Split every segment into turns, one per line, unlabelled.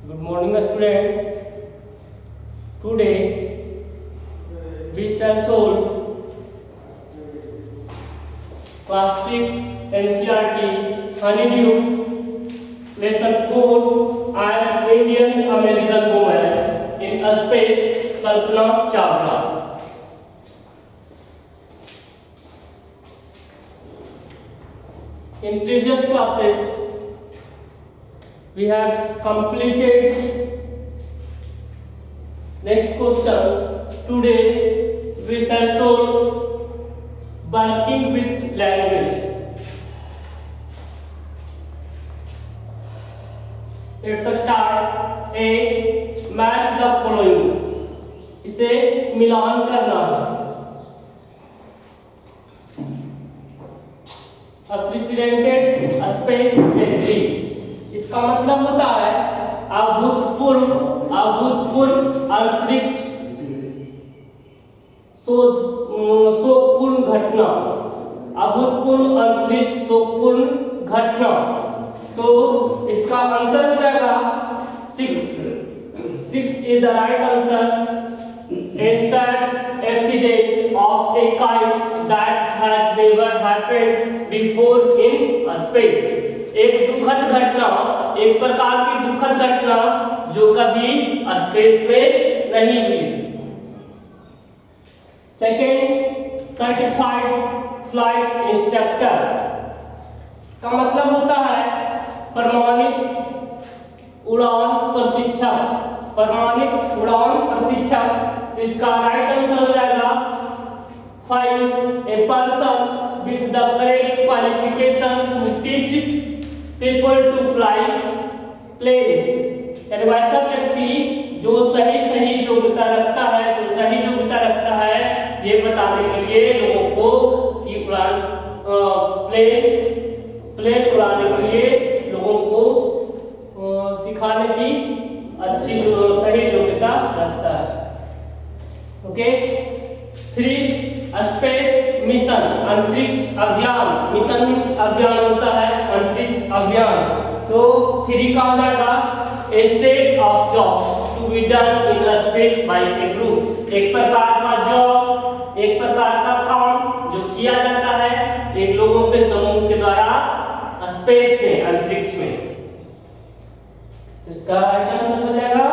Good morning, students. Today we shall solve class 6 NCERT Honeydew lesson 4 and Indian American woman in space Kalpana Chawla. In previous classes we have completed next questions. Today we shall solve working with language. Let's start. A, match the following. इसे मिलान करना है. Unprecedented space entry. इसका मतलब होता है अभूतपूर्व अंतरिक्ष शोकपूर्ण घटना. अभूतपूर्व अंतरिक्ष शोकपूर्ण घटना. तो इसका आंसर हो जाएगा 6 is the right answer. A sad accident of a kind that has never happened before in space. एक दुखद घटना, एक प्रकार की दुखद घटना जो कभी स्पेस में नहीं हुई. Second, certified flight instructor. इसका मतलब होता है प्रमाणित उड़ान प्रशिक्षक. प्रमाणित उड़ान प्रशिक्षक. तो इसका राइट आंसर हो जाएगा 5. A person with the correct qualification to teach people to fly planes. यानी वैसा व्यक्ति जो सही योग्यता रखता है ये बताने के लिए लोगों को कि उड़ान प्लेन उड़ाने के लिए लोगों को सिखाने की अच्छी सही योग्यता रखता है. ओके. 3. स्पेस मिशन अंतरिक्ष अभियान. मिशन मीन्स अभियान होता है, अंतरिक्ष अभियान. तो 3 का हो जाएगा a set of jobs to be done in space by a group. एक प्रकार का जॉब, एक प्रकार का काम जो किया जाता है एक लोगों के समूह के द्वारा स्पेस में, अंतरिक्ष में. इसका राइट आंसर हो जाएगा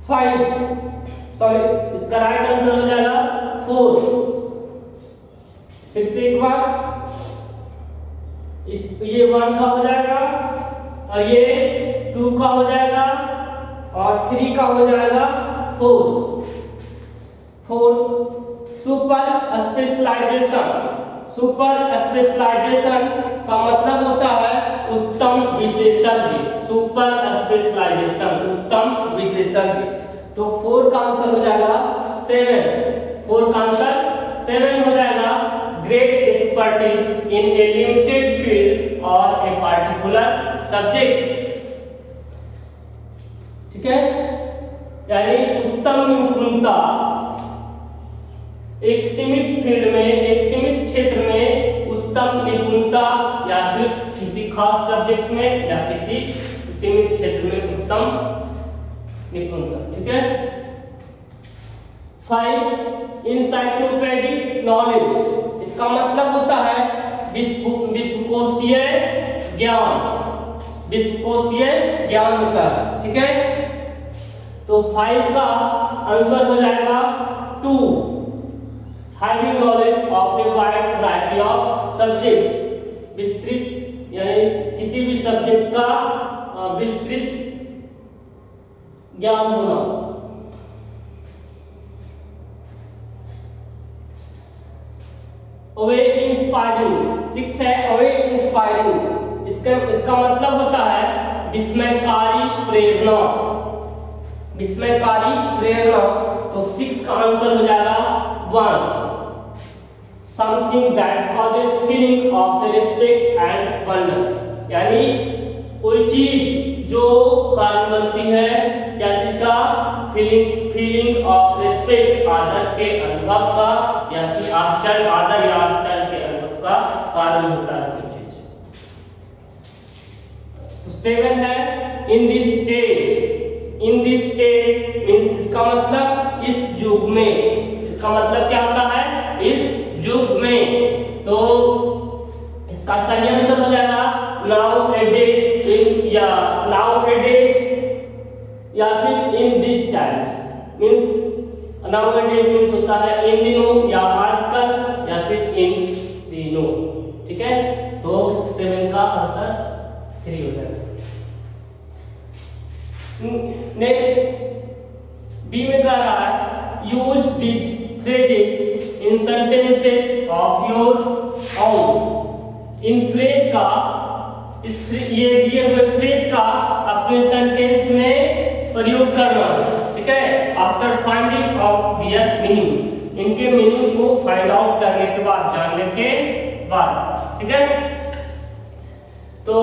5. सॉरी, इसका राइट आंसर हो जाएगा 4. फिर से एक बार, ये 1 का हो जाएगा और ये 2 का हो जाएगा और 3 का हो जाएगा 4. Super specialisation. सुपर स्पेशलाइजेशन का मतलब होता है उत्तम विशेषज्ञ. सुपर स्पेशलाइजेशन उत्तम विशेषज्ञ. तो 4 का आंसर हो जाएगा 7. 4 का आंसर 7 हो जाएगा. Great expertise in A limited field और ए पार्टिकुलर सब्जेक्ट. ठीक है. यानी उत्तम निपुणता एक सीमित फील्ड में, एक सीमित क्षेत्र में उत्तम निपुणता या फिर किसी खास सब्जेक्ट में या किसी सीमित क्षेत्र में उत्तम निपुणता. ठीक है. 5. इंसाइक्लोपीडिक नॉलेज. इसका मतलब होता है विश्वकोशीय ज्ञान. विश्वकोशीय ज्ञान होता है. ठीक है. तो 5 का आंसर हो जाएगा 2. Having knowledge of a wide variety of subjects. विस्तृत यानी किसी भी सब्जेक्ट का विस्तृत ज्ञान होना. Away inspiring. 6 है अवे इंस्पायरिंग. इसका मतलब होता है विस्मयकारी प्रेरणा. विस्मयकारी प्रेरणा. तो 6 का आंसर हो जाएगा 1. Something that causes feeling of the respect and wonder. यानी कोई चीज जो कारण बनती है क्या चीज का? फीलिंग ऑफ रिस्पेक्ट, आदर के अनुभव का या फिर आदर या आश्चर्य के अनुभव का कारण होता है. तो 7 है in this age. In this age means इसका मतलब इस युग में, इसका मतलब क्या होता है इस युग में। तो इसका सही आंसर हो जाएगा नाउ ए डेज इन, या नाउ ए डेज या फिर in this times. Means now A days means होता है इन दिनों या आजकल या फिर इन दिनों। ठीक है, तो 7 का आंसर 3 हो जाएगा। नेक्स्ट बी में कह रहा है use this phrases in sentences of your own. In phrase का, इस ये दिए हुए फ्रेज का अपने सेंटेंस में प्रयोग करना। ठीक है, after finding out there meaning, इनके मीनिंग को फाइंड आउट करने के बाद, जानने के बाद। ठीक है, तो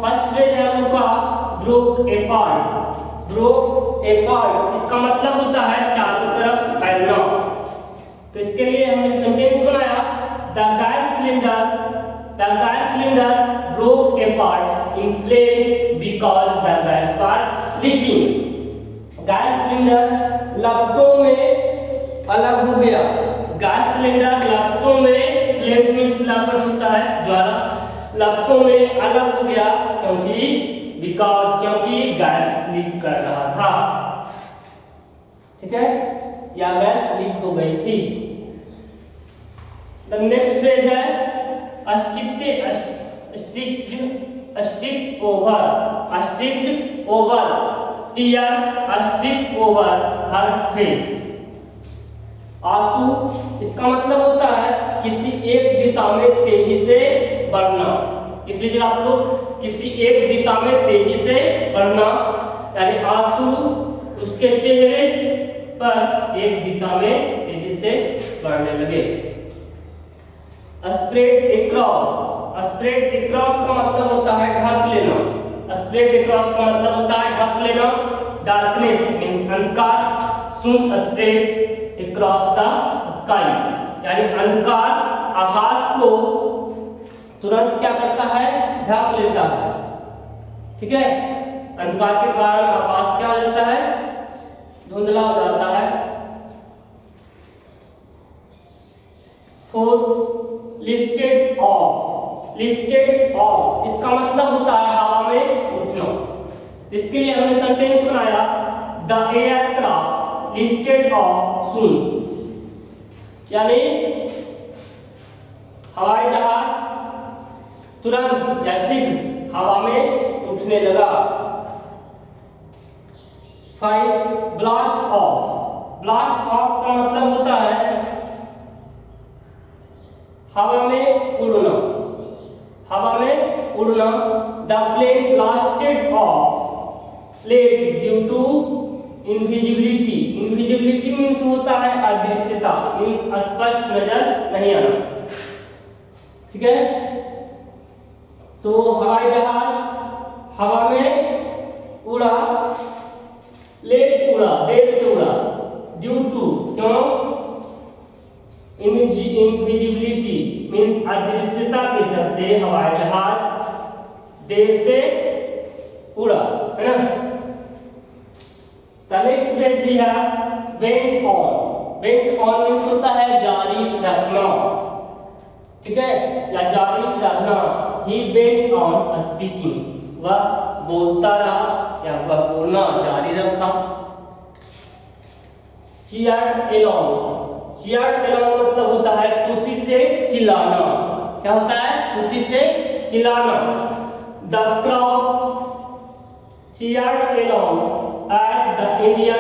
फर्स्ट फ्रेज है हम लोग का broke a part. Broke a part इसका मतलब होता है चारों तरफ फैलना। तो इसके लिए हमने सेंटेंस बनाया the gas cylinder broke a part in flames because the gas was leaking. Gas cylinder लपटों में अलग हो गया। गैस सिलेंडर लपटों में, फ्लेम्स मींस लपट होता है ज्वाला, लपटों में अलग हो गया क्योंकि गैस लीक कर रहा था। ठीक है, या गैस लीक हो गई थी। द नेक्स्ट फ्रेज है stick over tears stick over हर फेस। आंसू इसका मतलब होता है किसी एक दिशा में तेजी से बढ़ना। इसलिए आप लोग किसी एक दिशा में तेजी से बढ़ना, यानी आंसू उसके चेहरे पर एक दिशा में तेजी से बढ़ने लगे। स्प्रेड एक्रॉस का मतलब होता है ढक लेना। स्प्रेड एक्रॉस का मतलब होता है ढक लेना। डार्कनेस मींस अंधकार। सून स्प्रेड एक्रॉस द स्काई, यानी अंधकार आकाश को तुरंत क्या करता है, ढक लेता है। ठीक है, अंधकार के कारण आकाश क्या हो जाता है, धुंधला हो जाता है। फोर्थ लिफ्टेड ऑफ इसका मतलब होता है हवा में उठना। इसके लिए हमने सेंटेंस बनाया द एयरक्राफ्ट लिफ्टेड ऑफ सून, यानी हवाई जहाज तुरंत या शीघ्र हवा में उठने लगा। 5 ब्लास्ट ऑफ का मतलब होता है हवा में उड़ना। The plane blasted off late due to invisibility means होता है अदृश्यता, मींस स्पष्ट नजर नहीं आना। ठीक है, तो हवाई जहाज हवा में उड़ा, लेट उड़ा, देर से उड़ा, ड्यू टू क्यों, इनविजिबिलिटी मींस अदृश्यता के चलते हवाई जहाज देर से उड़ा, है ना। नेक्स्ट फ्रेज भी है वेंट ऑन मींस होता है जारी रखना। ठीक है, या जारी रखना। ही वेंट ऑन स्पीकिंग, वह बोलता रहा या वह बोलना जारी रखा। चीयर्ड एलोंग मतलब होता है खुशी से चिल्लाना। क्या होता है, खुशी से चिल्लाना। The crowd cheered along as the India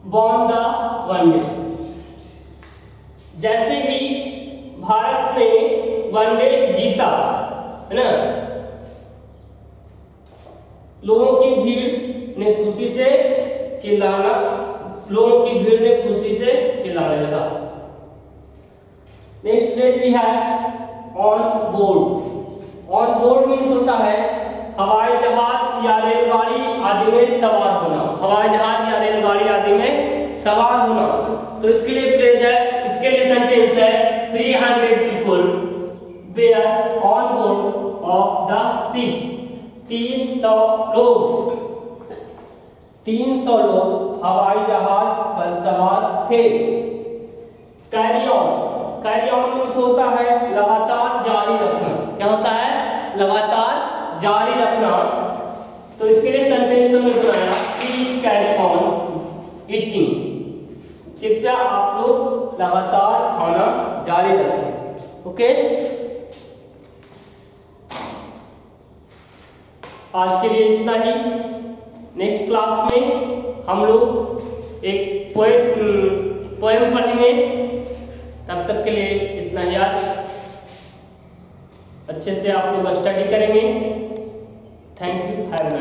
won the one day. जैसे ही भारत ने वनडे जीता, है ना, लोगों की भीड़ ने खुशी से चिल्लाना, लोगों की भीड़ ने खुशी से चिल्लाने लगा। नेक्स्ट फ्रेज भी है ऑन बोर्ड मीन्स होता है हवाई जहाज या रेलगाड़ी आदि में सवार होना। हवाई जहाज या रेलगाड़ी आदि में सवार होना। तो इसके लिए फ्रेज है, इसके लिए सेंटेंस है 300 people were on board of the ship. 300 लोग हवाई जहाज पर सवार थे। कैरी ऑन मीन्स होता है लगातार जारी रखना। क्या होता है? लगातार जारी रखना। तो इसके लिए सेंटेंस हमने बनाया प्लीज कैरी ऑन ईटिंग। कृपया आप लोग लगातार खाना जारी रखें। ओके, आज के लिए इतना ही। नेक्स्ट क्लास में हम लोग एक पोएम पढ़ेंगे। तब तक के लिए इतना ही। आज अच्छे से आप लोग स्टडी करेंगे। Thank you, have a nice day.